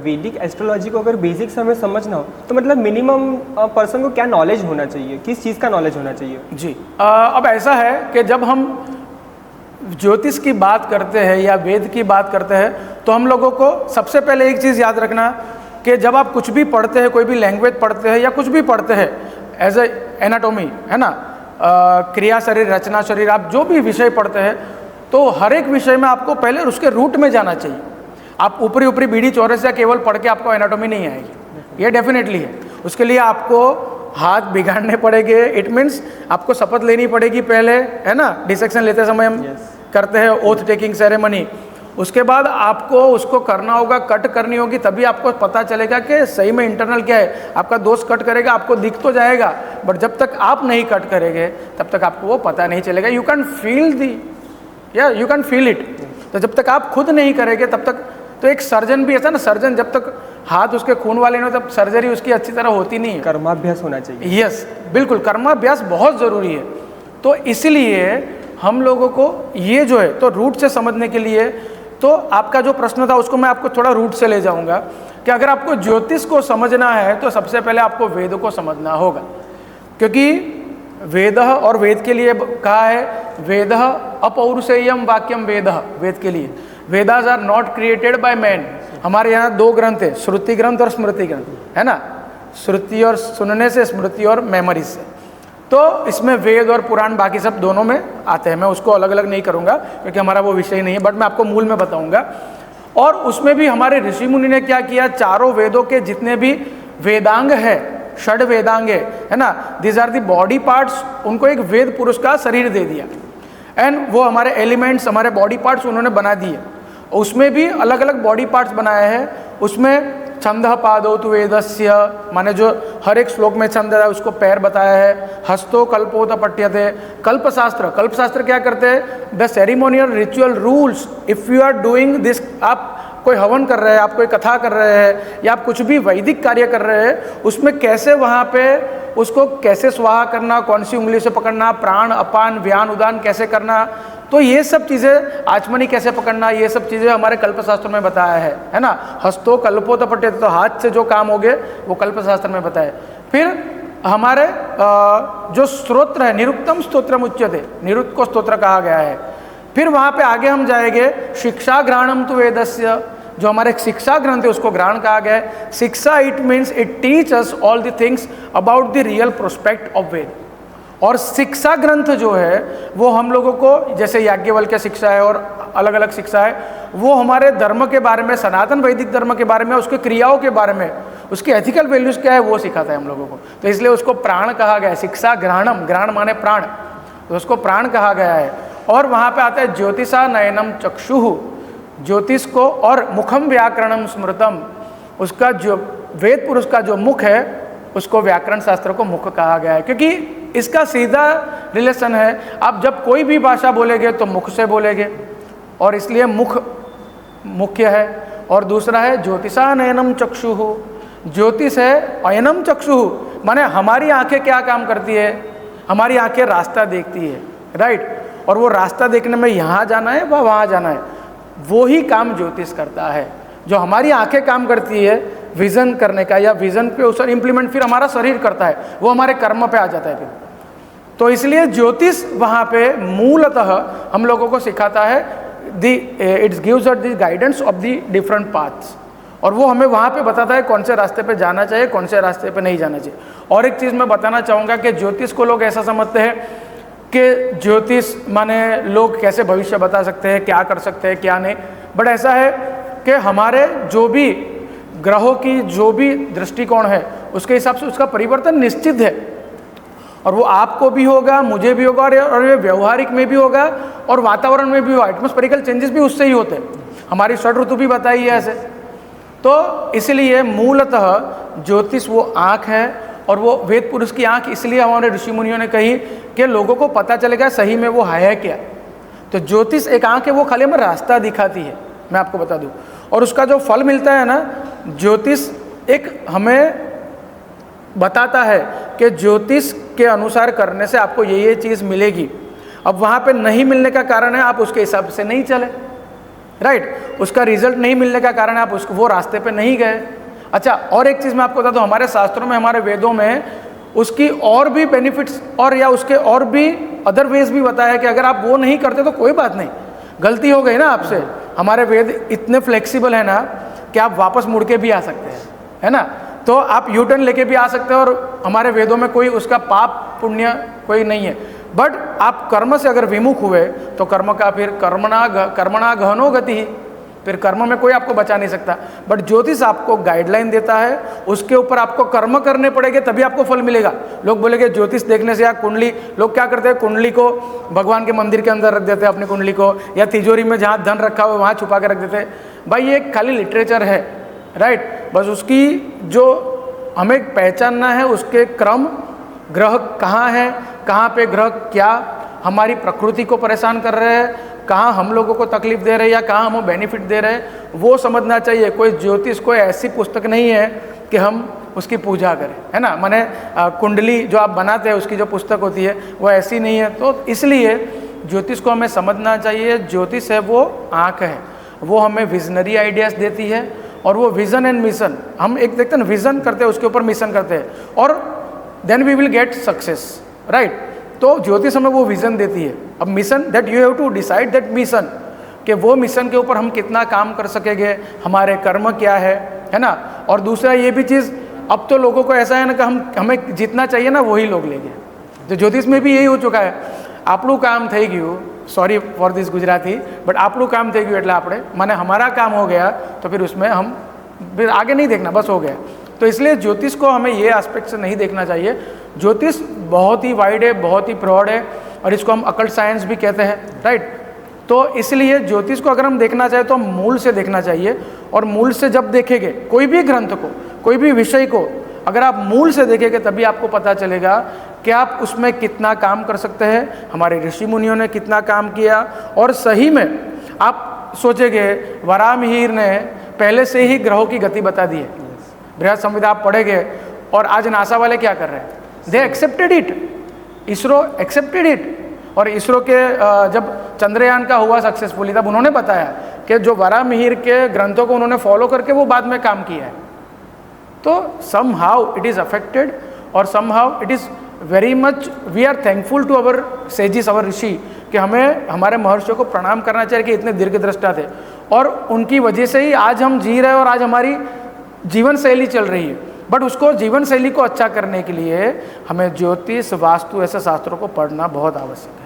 वैदिक एस्ट्रोलॉजी को अगर बेसिक से हमें समझना हो तो मतलब मिनिमम पर्सन को क्या नॉलेज होना चाहिए, किस चीज़ का नॉलेज होना चाहिए? जी, अब ऐसा है कि जब हम ज्योतिष की बात करते हैं या वेद की बात करते हैं तो हम लोगों को सबसे पहले एक चीज़ याद रखना कि जब आप कुछ भी पढ़ते हैं, कोई भी लैंग्वेज पढ़ते हैं या कुछ भी पढ़ते हैं, एज ए एनाटॉमी है ना, क्रिया शरीर, रचना शरीर, आप जो भी विषय पढ़ते हैं तो हर एक विषय में आपको पहले उसके रूट में जाना चाहिए। आप ऊपरी ऊपरी बीड़ी चौरस या केवल पढ़ के आपको एनाटॉमी नहीं आएगी, ये डेफिनेटली है। उसके लिए आपको हाथ बिगाड़ने पड़ेंगे, इट मीन्स आपको शपथ लेनी पड़ेगी पहले, है ना, डिसेक्शन लेते समय हम करते हैं ओथ टेकिंग सेरेमनी। उसके बाद आपको उसको करना होगा, कट करनी होगी, तभी आपको पता चलेगा कि सही में इंटरनल क्या है। आपका दोस्त कट करेगा, आपको दिख तो जाएगा, बट जब तक आप नहीं कट करेंगे तब तक आपको वो पता नहीं चलेगा। यू कैन फील दी, या यू कैन फील इट। तो जब तक आप खुद नहीं करेंगे तब तक, तो एक सर्जन भी ऐसा ना, सर्जन जब तक हाथ उसके खून वाले नहीं हो तब सर्जरी उसकी अच्छी तरह होती नहीं है। कर्माभ्यास होना चाहिए। यस, बिल्कुल, कर्माभ्यास बहुत ज़रूरी है। तो इसलिए हम लोगों को ये जो है, तो रूट से समझने के लिए, तो आपका जो प्रश्न था उसको मैं आपको थोड़ा रूट से ले जाऊंगा कि अगर आपको ज्योतिष को समझना है तो सबसे पहले आपको वेद को समझना होगा, क्योंकि वेद, और वेद के लिए कहा है वेद अपौरुषेयम वाक्यम वेद, वेद के लिए Vedas are not created by man. हमारे यहाँ दो ग्रंथ है, श्रुति ग्रंथ और स्मृति ग्रंथ, है ना, श्रुति और सुनने से, स्मृति और मेमोरी से। तो इसमें वेद और पुराण बाकी सब दोनों में आते हैं। मैं उसको अलग अलग नहीं करूँगा क्योंकि हमारा वो विषय नहीं है, बट मैं आपको मूल में बताऊँगा। और उसमें भी हमारे ऋषि मुनि ने क्या किया, चारों वेदों के जितने भी वेदांग है, षड वेदांग है ना, this are the body parts, उनको एक वेद पुरुष का शरीर दे दिया, एंड वो हमारे एलिमेंट्स, हमारे बॉडी पार्ट्स उन्होंने बना दिए। उसमें भी अलग अलग बॉडी पार्ट्स बनाए हैं। उसमें छंद पादोतु वेदस्य, माने जो हर एक श्लोक में छंद है उसको पैर बताया है। हस्तो कल्पोत पठ्यते, कल्पशास्त्र, कल्पशास्त्र क्या करते हैं, the ceremonial ritual rules, if you are doing this, आप कोई हवन कर रहे हैं, आप कोई कथा कर रहे हैं, या आप कुछ भी वैदिक कार्य कर रहे हैं, उसमें कैसे वहाँ पे उसको कैसे स्वाहा करना, कौन सी उंगली से पकड़ना, प्राण अपान व्यान उदान कैसे करना, तो ये सब चीज़ें, आचमनी कैसे पकड़ना, ये सब चीज़ें हमारे कल्पशास्त्र में बताया है ना। हस्तो कल्पोत पठ्यते, तो हाथ से जो काम हो गए वो कल्पशास्त्र में बताया। फिर हमारे जो स्तोत्र है, निरुक्तम स्तोत्रम उच्यते, निरुक्त को स्तोत्र कहा गया है। फिर वहाँ पे आगे हम जाएंगे, शिक्षा ग्रहणम तु वेदस्य, जो हमारे शिक्षा ग्रंथ है उसको ग्रहण कहा गया है। शिक्षा, it means it teach us all the things about the real prospect of Veda. और शिक्षा ग्रंथ जो है वो हम लोगों को, जैसे याज्ञवल्क्य शिक्षा है और अलग अलग शिक्षा है, वो हमारे धर्म के बारे में, सनातन वैदिक धर्म के बारे में, उसके क्रियाओं के बारे में, उसकी एथिकल वैल्यूज क्या है वो सिखाता है हम लोगों को। तो इसलिए उसको प्राण कहा गया है। शिक्षा ग्रहणम, ग्रहण माने प्राण, तो उसको प्राण कहा गया है। और वहाँ पे आता है ज्योतिषा नयनम चक्षुः, ज्योतिष को, और मुखम व्याकरणम स्मृतम, उसका जो वेद पुरुष का जो मुख है उसको व्याकरण शास्त्र को मुख कहा गया है, क्योंकि इसका सीधा रिलेशन है। आप जब कोई भी भाषा बोलेंगे तो मुख से बोलेंगे, और इसलिए मुख मुख्य है। और दूसरा है ज्योतिषा नयनम चक्षुः, ज्योतिष है अयनम चक्षुः, माने हमारी आंखें क्या काम करती है, हमारी आंखें रास्ता देखती है, राइट, और वो रास्ता देखने में यहाँ जाना है व वहाँ जाना है, वो ही काम ज्योतिष करता है। जो हमारी आंखें काम करती है विजन करने का, या विजन पे उस इम्प्लीमेंट फिर हमारा शरीर करता है, वो हमारे कर्म पे आ जाता है फिर। तो इसलिए ज्योतिष वहाँ पे मूलतः हम लोगों को सिखाता है it's gives us the guidance of the different paths, और वो हमें वहाँ पे बताता है कौन से रास्ते पे जाना चाहिए, कौन से रास्ते पे नहीं जाना चाहिए। और एक चीज़ मैं बताना चाहूँगा कि ज्योतिष को लोग ऐसा समझते हैं कि ज्योतिष माने लोग कैसे भविष्य बता सकते हैं, क्या कर सकते हैं, क्या नहीं, बट ऐसा है कि हमारे जो भी ग्रहों की जो भी दृष्टिकोण है उसके हिसाब से उसका परिवर्तन निश्चित है, और वो आपको भी होगा, मुझे भी होगा, और ये व्यवहारिक में भी होगा और वातावरण में भी होगा। एटमॉस्फेरिकल चेंजेस भी उससे ही होते हैं। हमारी षड ऋतु भी बताई है ऐसे। तो इसलिए मूलतः ज्योतिष वो आँख है, और वो वेद पुरुष की आँख इसलिए हमारे ऋषि मुनियों ने कही कि लोगों को पता चलेगा सही में वो है क्या। तो ज्योतिष एक आँख है, वो खाली हमें रास्ता दिखाती है, मैं आपको बता दूं। और उसका जो फल मिलता है ना, ज्योतिष एक हमें बताता है कि ज्योतिष के अनुसार करने से आपको ये चीज़ मिलेगी। अब वहाँ पे नहीं मिलने का कारण है आप उसके हिसाब से नहीं चले, राइट। उसका रिजल्ट नहीं मिलने का कारण आप उसको वो रास्ते पे नहीं गए। अच्छा, और एक चीज़ मैं आपको बता दूँ, हमारे शास्त्रों में, हमारे वेदों में उसकी और भी बेनिफिट्स और या उसके और भी अदर वेज भी बताया कि अगर आप वो नहीं करते तो कोई बात नहीं, गलती हो गई ना आपसे, हमारे वेद इतने फ्लेक्सिबल है ना कि आप वापस मुड़ के भी आ सकते हैं, है ना। तो आप यू टर्न लेके भी आ सकते हैं और हमारे वेदों में कोई उसका पाप पुण्य कोई नहीं है। बट आप कर्म से अगर विमुख हुए तो कर्म का फिर कर्मणा गहनो गति, फिर कर्म में कोई आपको बचा नहीं सकता। बट ज्योतिष आपको गाइडलाइन देता है, उसके ऊपर आपको कर्म करने पड़ेंगे तभी आपको फल मिलेगा। लोग बोलेंगे ज्योतिष देखने से या कुंडली, लोग क्या करते हैं, कुंडली को भगवान के मंदिर के अंदर रख देते हैं, अपनी कुंडली को, या तिजोरी में जहाँ धन रखा हुआ वहाँ छुपा के रख देते हैं। भाई ये खाली लिटरेचर है, राइट। बस उसकी जो हमें पहचानना है, उसके क्रम, ग्रह कहाँ है, कहाँ पे ग्रह क्या हमारी प्रकृति को परेशान कर रहे हैं, कहाँ हम लोगों को तकलीफ दे रहे हैं या कहाँ हमें बेनिफिट दे रहे हैं, वो समझना चाहिए। कोई ज्योतिष कोई ऐसी पुस्तक नहीं है कि हम उसकी पूजा करें, है ना। माने कुंडली जो आप बनाते हैं उसकी जो पुस्तक होती है वो ऐसी नहीं है। तो इसलिए ज्योतिष को हमें समझना चाहिए। ज्योतिष है वो आँख है, वो हमें विजनरी आइडियाज़ देती है, और वो विज़न एंड मिशन, हम एक देखते हैं विज़न करते हैं, उसके ऊपर मिशन करते हैं, और then we will get success, right. तो ज्योतिष हमें वो विज़न देती है। अब mission, that you have to decide that mission, कि वो मिशन के ऊपर हम कितना काम कर सकेंगे, हमारे कर्म क्या है ना। और दूसरा ये भी चीज़, अब तो लोगों को ऐसा है ना कि हमें जितना चाहिए ना वही लोग लेंगे। तो ज्योतिष में भी यही हो चुका है, आपનું काम થઈ ગયું, sorry for this Gujarati, but आपનું काम થઈ ગયું એટલે આપણે माने हमारा काम हो गया तो फिर उसमें हम फिर आगे नहीं देखना, बस हो गया। तो इसलिए ज्योतिष को हमें ये एस्पेक्ट से नहीं देखना चाहिए। ज्योतिष बहुत ही वाइड है, बहुत ही ब्रॉड है, और इसको हम अकल्ट साइंस भी कहते हैं, राइट। तो इसलिए ज्योतिष को अगर हम देखना चाहें तो मूल से देखना चाहिए, और मूल से जब देखेंगे कोई भी ग्रंथ को, कोई भी विषय को, अगर आप मूल से देखेंगे तभी आपको पता चलेगा कि आप उसमें कितना काम कर सकते हैं, हमारे ऋषि मुनियों ने कितना काम किया। और सही में आप सोचेंगे वराहमिहिर ने पहले से ही ग्रहों की गति बता दी है। बृहद संविदा आप पढ़ेंगे, और आज नासा वाले क्या कर रहे हैं, they accepted it, ISRO accepted it. और इसरो के जब चंद्रयान का हुआ सक्सेसफुली, तब उन्होंने बताया कि जो वराहमिहिर के ग्रंथों को उन्होंने फॉलो करके वो बाद में काम किया है। तो somehow it is affected, और somehow it is very much we are thankful to our sages, our rishi, कि हमें हमारे महर्षियों को प्रणाम करना चाहिए कि इतने दीर्घदृष्टा थे, और उनकी वजह से ही आज हम जी रहे हैं और आज हमारी जीवन शैली चल रही है। बट उसको जीवन शैली को अच्छा करने के लिए हमें ज्योतिष, वास्तु, ऐसे शास्त्रों को पढ़ना बहुत आवश्यक है।